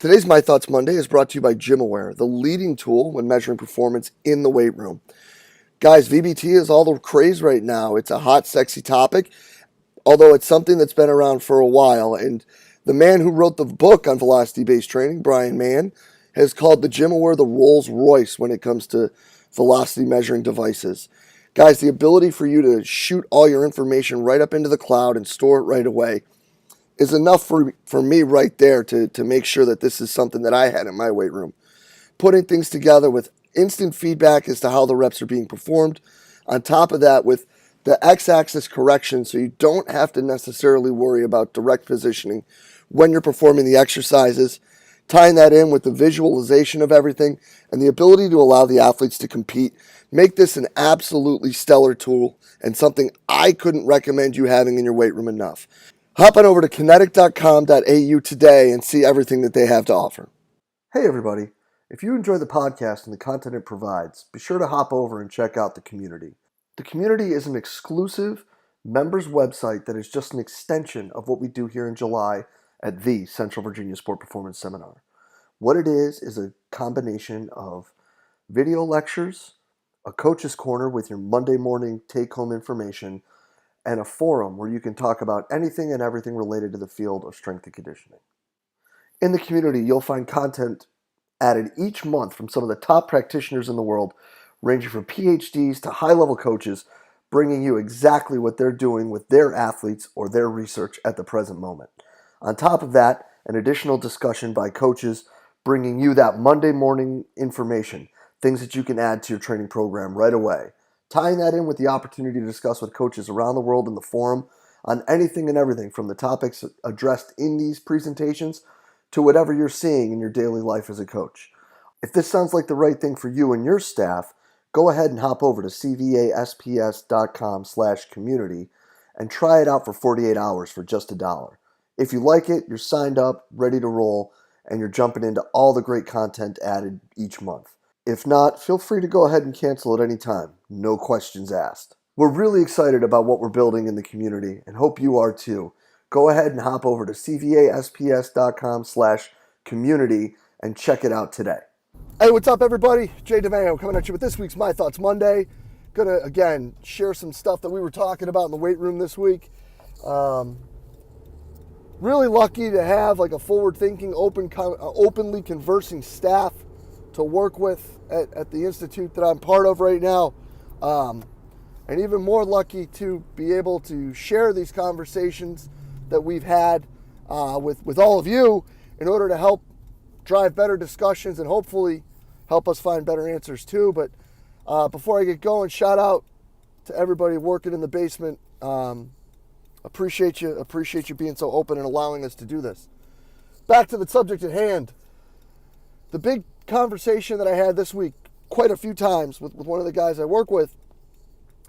Today's My Thoughts Monday is brought to you by GymAware, the leading tool when measuring performance in the weight room. Guys, VBT is all the craze right now. It's a hot, sexy topic, although it's something that's been around for a while. And the man who wrote the book on velocity-based training, Brian Mann, has called the GymAware the Rolls Royce when it comes to velocity measuring devices. Guys, the ability for you to shoot all your information right up into the cloud and store it right away is enough for me right there to make sure that this is something that I had in my weight room. Putting things together with instant feedback as to how the reps are being performed. On top of that, with the x-axis correction, so you don't have to necessarily worry about direct positioning when you're performing the exercises. Tying that in with the visualization of everything and the ability to allow the athletes to compete. Make this an absolutely stellar tool and something I couldn't recommend you having in your weight room enough. Hop on over to kinetic.com.au today and see everything that they have to offer. Hey everybody, if you enjoy the podcast and the content it provides, be sure to hop over and check out the community. The community is an exclusive members website that is just an extension of what we do here in July at the Central Virginia Sport Performance Seminar. What it is a combination of video lectures, a coach's corner with your Monday morning take-home information, and a forum where you can talk about anything and everything related to the field of strength and conditioning. In the community, you'll find content added each month from some of the top practitioners in the world, ranging from PhDs to high-level coaches, bringing you exactly what they're doing with their athletes or their research at the present moment. On top of that, an additional discussion by coaches bringing you that Monday morning information, things that you can add to your training program right away. Tying that in with the opportunity to discuss with coaches around the world in the forum on anything and everything from the topics addressed in these presentations to whatever you're seeing in your daily life as a coach. If this sounds like the right thing for you and your staff, go ahead and hop over to cvasps.com/community and try it out for 48 hours for just $1. If you like it, you're signed up, ready to roll, and you're jumping into all the great content added each month. If not, feel free to go ahead and cancel at any time. No questions asked. We're really excited about what we're building in the community and hope you are too. Go ahead and hop over to cvasps.com/community and check it out today. Hey, what's up everybody? DeMayo coming at you with this week's My Thoughts Monday. Gonna, again, share some stuff that we were talking about in the weight room this week. Really lucky to have like a forward-thinking, openly conversing staff to work with at the institute that I'm part of right now. And even more lucky to be able to share these conversations that we've had with all of you in order to help drive better discussions and hopefully help us find better answers too. But before I get going, shout out to everybody working in the basement. Appreciate you being so open and allowing us to do this. Back to the subject at hand. The big conversation that I had this week quite a few times with one of the guys I work with,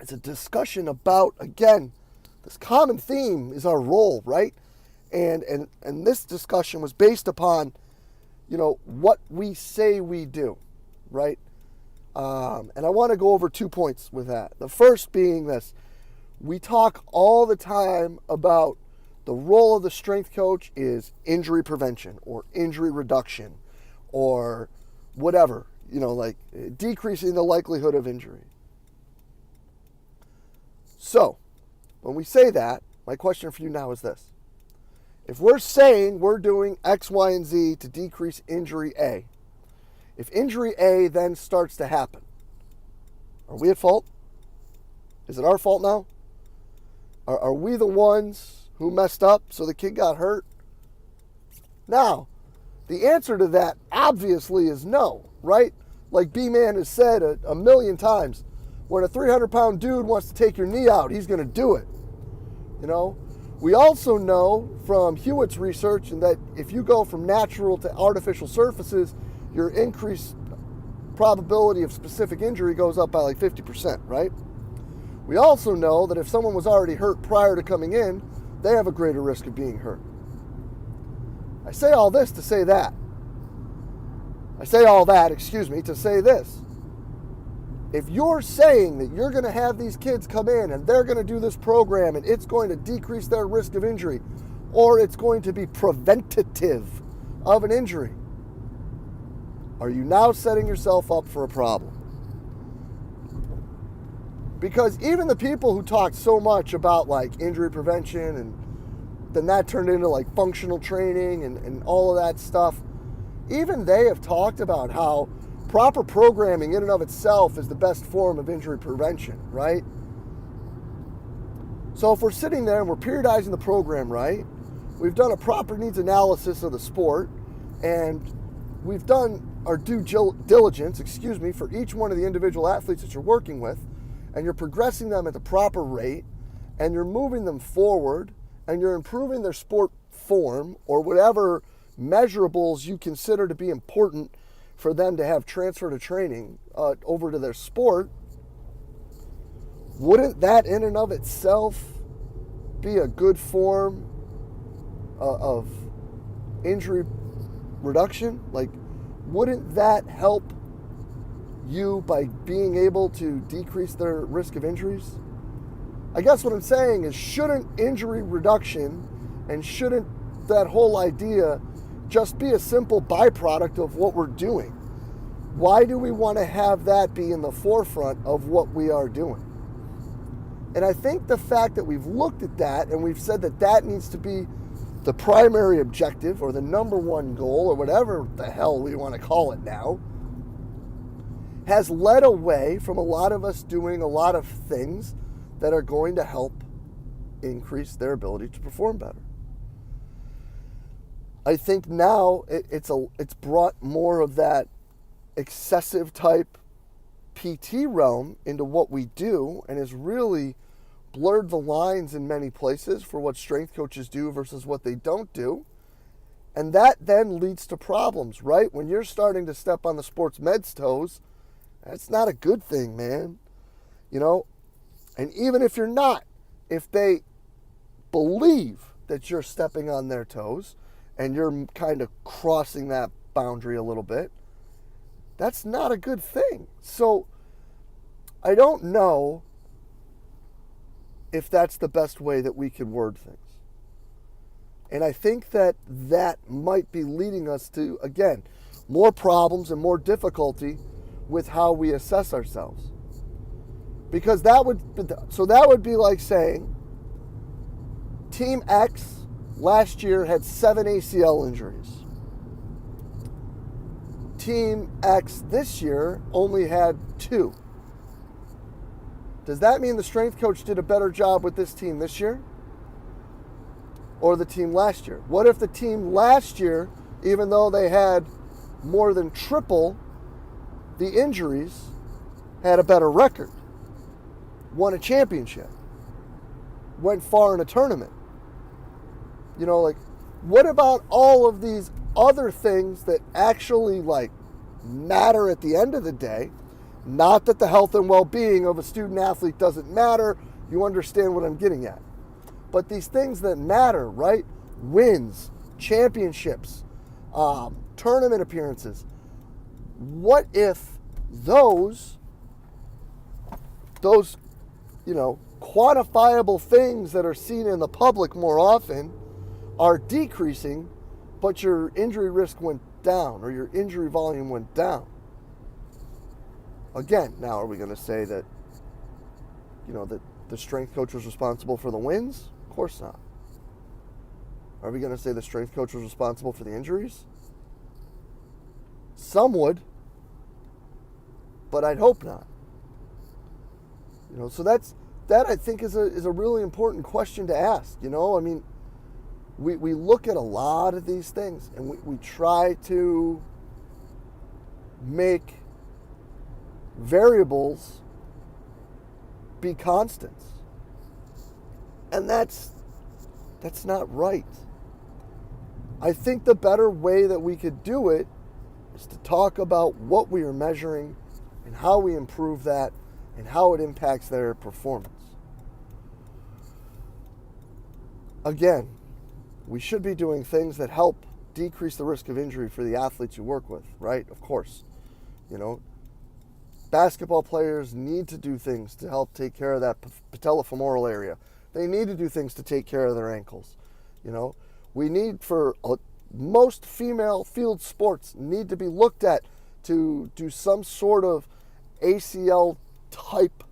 it's a discussion about, again, this common theme is our role, right? And this discussion was based upon, what we say we do, right? And I want to go over 2 points with that. The first being this: we talk all the time about the role of the strength coach is injury prevention or injury reduction or whatever, like decreasing the likelihood of injury. So, when we say that, my question for you now is this. If we're saying we're doing X, Y, and Z to decrease injury A, if injury A then starts to happen, are we at fault? Is it our fault now? Are we the ones who messed up so the kid got hurt? Now, the answer to that obviously is no, right? Like B-Man has said a million times, when a 300-pound dude wants to take your knee out, he's going to do it. We also know from Hewitt's research and that if you go from natural to artificial surfaces, your increased probability of specific injury goes up by like 50%, right? We also know that if someone was already hurt prior to coming in, they have a greater risk of being hurt. I say all this to say that. To say this. If you're saying that you're going to have these kids come in and they're going to do this program and it's going to decrease their risk of injury, or it's going to be preventative of an injury, Are you now setting yourself up for a problem? Because even the people who talked so much about like injury prevention, and then that turned into like functional training and all of that stuff, even they have talked about how proper programming in and of itself is the best form of injury prevention, right? So if we're sitting there and we're periodizing the program right, we've done a proper needs analysis of the sport, and we've done our due diligence, for each one of the individual athletes that you're working with, and you're progressing them at the proper rate, and you're moving them forward, and you're improving their sport form, or whatever measurables you consider to be important for them to have transfer to training over to their sport, wouldn't that in and of itself be a good form of injury reduction? Like, wouldn't that help you by being able to decrease their risk of injuries? I guess what I'm saying is, shouldn't injury reduction and shouldn't that whole idea just be a simple byproduct of what we're doing? Why do we want to have that be in the forefront of what we are doing? And I think the fact that we've looked at that and we've said that that needs to be the primary objective or the number one goal or whatever the hell we want to call it now, has led away from a lot of us doing a lot of things that are going to help increase their ability to perform better. I think now it's brought more of that excessive type PT realm into what we do, and has really blurred the lines in many places for what strength coaches do versus what they don't do. And that then leads to problems, right? When you're starting to step on the sports med's toes, that's not a good thing, man. You know, and even if you're not, if they believe that you're stepping on their toes and you're kind of crossing that boundary a little bit, that's not a good thing. So I don't know if that's the best way that we could word things. And I think that that might be leading us to, again, more problems and more difficulty with how we assess ourselves. Because that would be like saying Team X last year had 7 ACL injuries. Team X this year only had 2. Does that mean the strength coach did a better job with this team this year? Or the team last year? What if the team last year, even though they had more than triple the injuries, had a better record, won a championship, went far in a tournament? You know, like, what about all of these other things that actually, like, matter at the end of the day? Not that the health and well-being of a student athlete doesn't matter. You understand what I'm getting at. But these things that matter, right? Wins, championships, tournament appearances. What if those, quantifiable things that are seen in the public more often are decreasing, but your injury risk went down or your injury volume went down? Again, now are we going to say that, that the strength coach was responsible for the wins? Of course not. Are we going to say the strength coach was responsible for the injuries? Some would, but I'd hope not. So that I think is a really important question to ask. I mean, we look at a lot of these things and we try to make variables be constants. And that's not right. I think the better way that we could do it is to talk about what we are measuring and how we improve that and how it impacts their performance. Again, we should be doing things that help decrease the risk of injury for the athletes you work with, right? Of course. Basketball players need to do things to help take care of that patellofemoral area. They need to do things to take care of their ankles. We need, for most female field sports, need to be looked at to do some sort of ACL type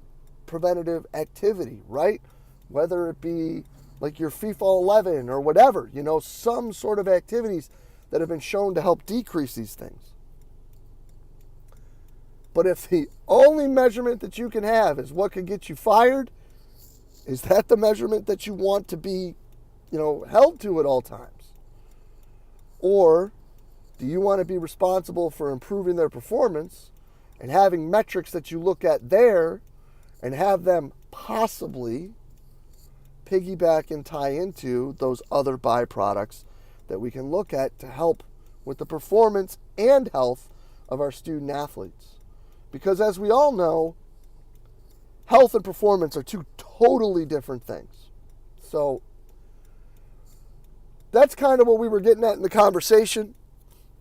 preventative activity, right? Whether it be like your FIFA 11 or whatever, some sort of activities that have been shown to help decrease these things. But if the only measurement that you can have is what could get you fired, is that the measurement that you want to be, held to at all times? Or do you want to be responsible for improving their performance and having metrics that you look at there and have them possibly piggyback and tie into those other byproducts that we can look at to help with the performance and health of our student athletes? Because as we all know, health and performance are two totally different things. So that's kind of what we were getting at in the conversation,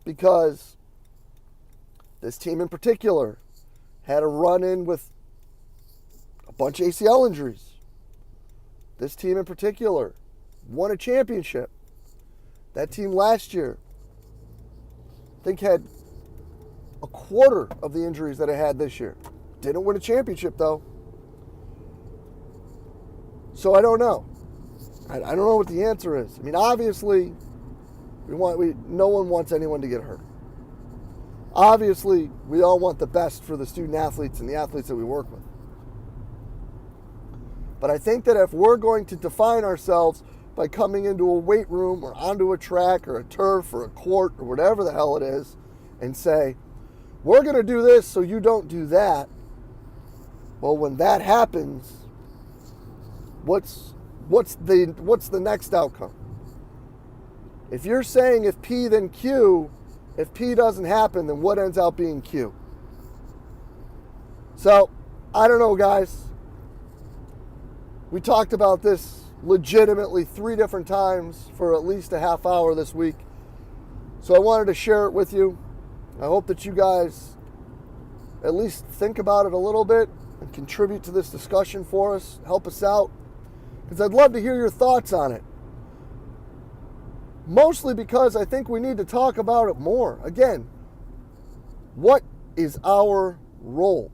because this team in particular had a run-in with a bunch of ACL injuries. This team in particular won a championship. That team last year, I think, had a quarter of the injuries that it had this year. Didn't win a championship, though. So I don't know. I don't know what the answer is. I mean, obviously, no one wants anyone to get hurt. Obviously, we all want the best for the student athletes and the athletes that we work with. But I think that if we're going to define ourselves by coming into a weight room or onto a track or a turf or a court or whatever the hell it is and say, we're going to do this so you don't do that, well, when that happens, what's the next outcome? If you're saying if P then Q, if P doesn't happen, then what ends up being Q? So, I don't know, guys. We talked about this legitimately 3 different times for at least a half hour this week. So I wanted to share it with you. I hope that you guys at least think about it a little bit and contribute to this discussion for us. Help us out, because I'd love to hear your thoughts on it. Mostly because I think we need to talk about it more. Again, what is our role?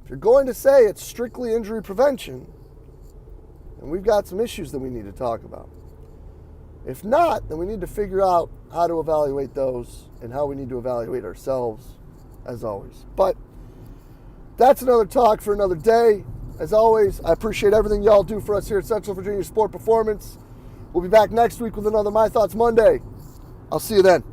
If you're going to say it's strictly injury prevention, then we've got some issues that we need to talk about. If not, then we need to figure out how to evaluate those and how we need to evaluate ourselves, as always. But that's another talk for another day. As always, I appreciate everything y'all do for us here at Central Virginia Sport Performance. We'll be back next week with another My Thoughts Monday. I'll see you then.